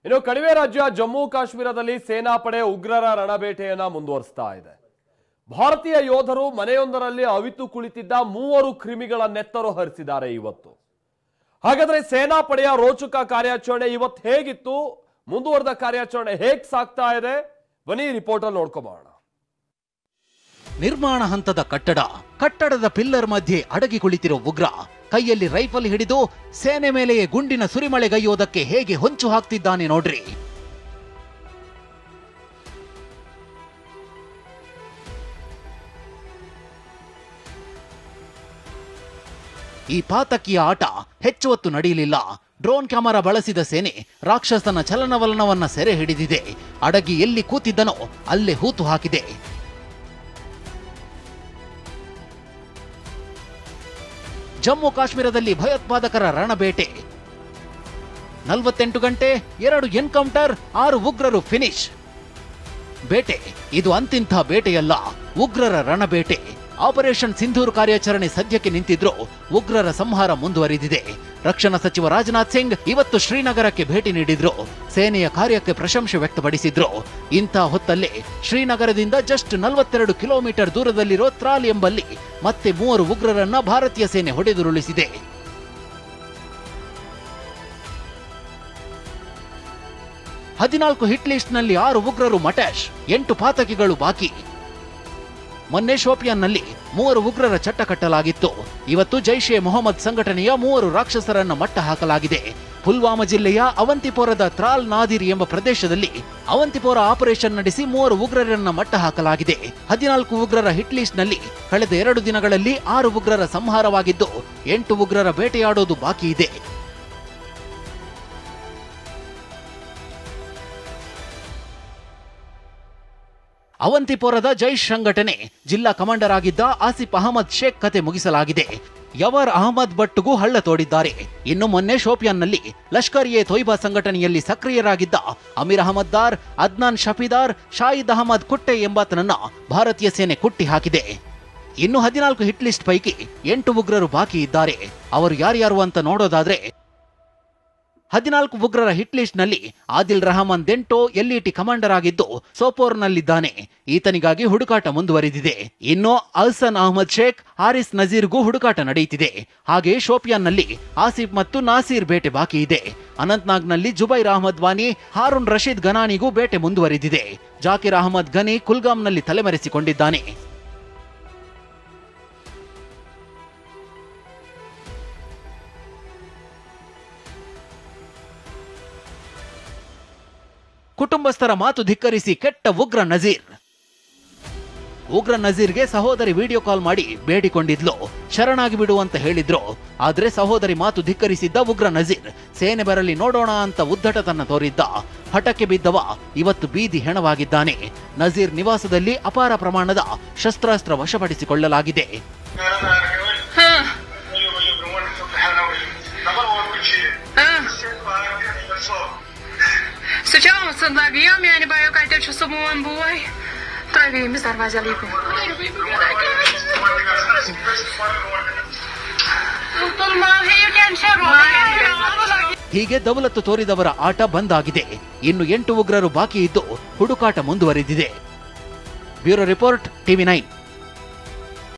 ಇನ್ನು ಕಣಿವೆ ರಾಜ್ಯ ಜಮ್ಮು ಕಾಶ್ಮೀರದಲ್ಲಿ ಸೇನಾಪಡೆ ಉಗ್ರರ ರಣಬೇಟೆಯನ್ನ ಮುಂದುವರಿಸ್ತಾ ಇದೆ. ಭಾರತೀಯ ಯೋಧರು ಮನೆಯೊಂದರಲ್ಲಿ ಅವಿತು ಕುಳಿತಿದ್ದ 3 ಕ್ರಿಮಿಗಳ ನೆತ್ತರು ಹರಿಸಿದ್ದಾರೆ ಇವತ್ತು. ಹಾಗಾದ್ರೆ ಸೇನಾಪಡೆಯ ರೋಚಕ ಕಾರ್ಯಾಚರಣೆ ಇವತ್ತು ಹೇಗಿತ್ತು, ಮುಂದುವರೆದ ಕಾರ್ಯಾಚರಣೆ ಹೇಗೆ ಸಾಗ್ತಾ ಇದೆ, ಬನ್ನಿ ರಿಪೋರ್ಟ್ ಅಲ್ಲಿ ನೋಡ್ಕೊಂಬೋಣ. ನಿರ್ಮಾಣ ಹಂತದ ಕಟ್ಟಡದ ಪಿಲ್ಲರ್ ಮಧ್ಯೆ ಅಡಗಿ ಕುಳಿತಿರೋ ಉಗ್ರ ಕೈಯಲ್ಲಿ ರೈಫಲ್ ಹಿಡಿದು ಸೇನೆ ಮೇಲೆಯೇ ಗುಂಡಿನ ಸುರಿಮಳೆಗೈಯೋದಕ್ಕೆ ಹೇಗೆ ಹೊಂಚು ಹಾಕ್ತಿದ್ದಾನೆ ನೋಡ್ರಿ. ಈ ಪಾತಕಿಯ ಆಟ ಹೆಚ್ಚು ಹೊತ್ತು ನಡೆಯಲಿಲ್ಲ. ಡ್ರೋನ್ ಕ್ಯಾಮೆರಾ ಬಳಸಿದ ಸೇನೆ ರಾಕ್ಷಸನ ಚಲನವಲನವನ್ನ ಸೆರೆ ಹಿಡಿದಿದೆ. ಅಡಗಿ ಎಲ್ಲಿ ಕೂತಿದ್ದನೋ ಅಲ್ಲೇ ಹೂತು ಹಾಕಿದೆ. ಜಮ್ಮು ಕಾಶ್ಮೀರದಲ್ಲಿ ಭಯೋತ್ಪಾದಕರ ರಣಬೇಟೆ. 48 ಗಂಟೆ, 2 ಎನ್ಕೌಂಟರ್, 6 ಉಗ್ರರು ಫಿನಿಶ್. ಬೇಟೆ ಇದು ಅಂತಿಂಥ ಬೇಟೆಯಲ್ಲ, ಉಗ್ರರ ರಣಬೇಟೆ. ಆಪರೇಷನ್ ಸಿಂಧೂರ್ ಕಾರ್ಯಾಚರಣೆ ಸದ್ಯಕ್ಕೆ ನಿಂತಿದ್ರು ಉಗ್ರರ ಸಂಹಾರ ಮುಂದುವರಿದಿದೆ. ರಕ್ಷಣಾ ಸಚಿವ ರಾಜನಾಥ್ ಸಿಂಗ್ ಇವತ್ತು ಶ್ರೀನಗರಕ್ಕೆ ಭೇಟಿ ನೀಡಿದ್ರು. ಸೇನೆಯ ಕಾರ್ಯಕ್ಕೆ ಪ್ರಶಂಸೆ ವ್ಯಕ್ತಪಡಿಸಿದ್ರು. ಇಂಥ ಹೊತ್ತಲ್ಲೇ ಶ್ರೀನಗರದಿಂದ ಜಸ್ಟ್ 42 ಕಿಲೋಮೀಟರ್ ದೂರದಲ್ಲಿರೋ ತ್ರಾಲ್ ಎಂಬಲ್ಲಿ ಮತ್ತೆ 3 ಉಗ್ರರನ್ನ ಭಾರತೀಯ ಸೇನೆ ಹೊಡೆದುರುಳಿಸಿದೆ. ಹಿಟ್ ಲಿಸ್ಟ್ ನಲ್ಲಿ 6 ಉಗ್ರರು ಮಟಾಶ್, 8 ಪಾತಕಿಗಳು ಬಾಕಿ. ಮೊನ್ನೆ ಶೋಪಿಯಾನ್ನಲ್ಲಿ 3 ಉಗ್ರರ ಚಟ್ಟ ಕಟ್ಟಲಾಗಿತ್ತು. ಇವತ್ತು ಜೈಷ್ ಎ ಮೊಹಮ್ಮದ್ ಸಂಘಟನೆಯ 3 ರಾಕ್ಷಸರನ್ನ ಮಟ್ಟ ಹಾಕಲಾಗಿದೆ. ಪುಲ್ವಾಮಾ ಜಿಲ್ಲೆಯ ಅವಂತಿಪೋರದ ತ್ರಾಲ್ ನಾದಿರ್ ಎಂಬ ಪ್ರದೇಶದಲ್ಲಿ ಅವಂತಿಪೋರ ಆಪರೇಷನ್ ನಡೆಸಿ 3 ಉಗ್ರರನ್ನ ಮಟ್ಟ ಹಾಕಲಾಗಿದೆ. 14 ಉಗ್ರರ ಹಿಟ್ ಲಿಸ್ಟ್ ನಲ್ಲಿ ಕಳೆದ 2 ದಿನಗಳಲ್ಲಿ 6 ಉಗ್ರರ ಸಂಹಾರವಾಗಿದ್ದು 8 ಉಗ್ರರ ಬೇಟೆಯಾಡೋದು ಬಾಕಿ ಇದೆ. ಅವಂತಿಪೋರದ ಜೈಷ್ ಸಂಘಟನೆ ಜಿಲ್ಲಾ ಕಮಾಂಡರ್ ಆಗಿದ್ದ ಆಸಿಫ್ ಅಹಮದ್ ಶೇಖ್ ಕತೆ ಮುಗಿಸಲಾಗಿದೆ. ಯವರ್ ಅಹಮದ್ ಭಟ್ಗೂ ಹಳ್ಳ ತೋಡಿದ್ದಾರೆ. ಇನ್ನು ಮೊನ್ನೆ ಶೋಪಿಯಾನ್ನಲ್ಲಿ ಲಷ್ಕರ್ ಎ ತೊಯ್ಬಾ ಸಂಘಟನೆಯಲ್ಲಿ ಸಕ್ರಿಯರಾಗಿದ್ದ ಅಮೀರ್ ಅಹಮದ್ ದಾರ್, ಅದ್ನಾನ್ ಶಫಿದಾರ್, ಶಾಹಿದ್ ಅಹಮದ್ ಕುಟ್ಟೆ ಎಂಬಾತನನ್ನ ಭಾರತೀಯ ಸೇನೆ ಕುಟ್ಟಿ ಹಾಕಿದೆ. ಇನ್ನು 14 ಹಿಟ್ ಲಿಸ್ಟ್ ಪೈಕಿ 8 ಉಗ್ರರು ಬಾಕಿ ಇದ್ದಾರೆ. ಅವರು ಯಾರ್ಯಾರು ಅಂತ ನೋಡೋದಾದ್ರೆ 14 ಉಗ್ರರ ಹಿಟ್ ಲಿಸ್ಟ್ ನಲ್ಲಿ ಆದಿಲ್ ರಹಮಾನ್ ದೆಂಟೋ ಎಲ್ಇಟಿ ಕಮಾಂಡರ್ ಆಗಿದ್ದು ಸೋಪೋರ್ನಲ್ಲಿದ್ದಾನೆ. ಈತನಿಗಾಗಿ ಹುಡುಕಾಟ ಮುಂದುವರಿದಿದೆ. ಇನ್ನು ಅಲ್ಸನ್ ಅಹಮದ್ ಶೇಖ್, ಹಾರಿಸ್ ನಜೀರ್ಗೂ ಹುಡುಕಾಟ ನಡೆಯುತ್ತಿದೆ. ಹಾಗೆ ಶೋಪಿಯಾನ್ನಲ್ಲಿ ಆಸಿಫ್ ಮತ್ತು ನಾಸೀರ್ ಬೇಟೆ ಬಾಕಿ ಇದೆ. ಅನಂತ್ನಾಗ್ನಲ್ಲಿ ಜುಬೈರ್ ಅಹಮದ್ ವಾನಿ, ಹಾರೂನ್ ರಶೀದ್ ಗನಾನಿಗೂ ಬೇಟೆ ಮುಂದುವರಿದಿದೆ. ಜಾಕಿರ್ ಅಹಮದ್ ಗನಿ ಕುಲ್ಗಾಮ್ನಲ್ಲಿ ತಲೆಮರೆಸಿಕೊಂಡಿದ್ದಾನೆ. ಕುಟುಂಬಸ್ಥರ ಮಾತು ಧಿಕ್ಕರಿಸಿ ಕೆಟ್ಟ ಉಗ್ರ ನಜೀರ್ಗೆ ಸಹೋದರಿ ವಿಡಿಯೋ ಕಾಲ್ ಮಾಡಿ ಬೇಡಿಕೊಂಡಿದ್ಲು. ಶರಣಾಗಿ ಬಿಡು ಅಂತ ಹೇಳಿದ್ರು. ಆದ್ರೆ ಸಹೋದರಿ ಮಾತು ಧಿಕ್ಕರಿಸಿದ್ದ ಉಗ್ರ ನಜೀರ್ ಸೇನೆ ಬರಲಿ ನೋಡೋಣ ಅಂತ ಉದ್ದಟತನ ತೋರಿದ್ದ. ಹಠಕ್ಕೆ ಬಿದ್ದವ ಇವತ್ತು ಬೀದಿ ಹೆಣವಾಗಿದ್ದಾನೆ. ನಜೀರ್ ನಿವಾಸದಲ್ಲಿ ಅಪಾರ ಪ್ರಮಾಣದ ಶಸ್ತ್ರಾಸ್ತ್ರ ವಶಪಡಿಸಿಕೊಳ್ಳಲಾಗಿದೆ. Сейчас одновременно я не боюсь, как это с умом бой. Травим из дорвазалику. ಹೀಗೆ ದೌಲತ್ತು ತೋರಿದವರ ಆಟ ಬಂದ್ ಆಗಿದೆ. ಇನ್ನು 8 ಉಗ್ರರು ಬಾಕಿ ಇದ್ದು ಹುಡುಕಾಟ ಮುಂದುವರಿದಿದೆ. Bureau report, TV9.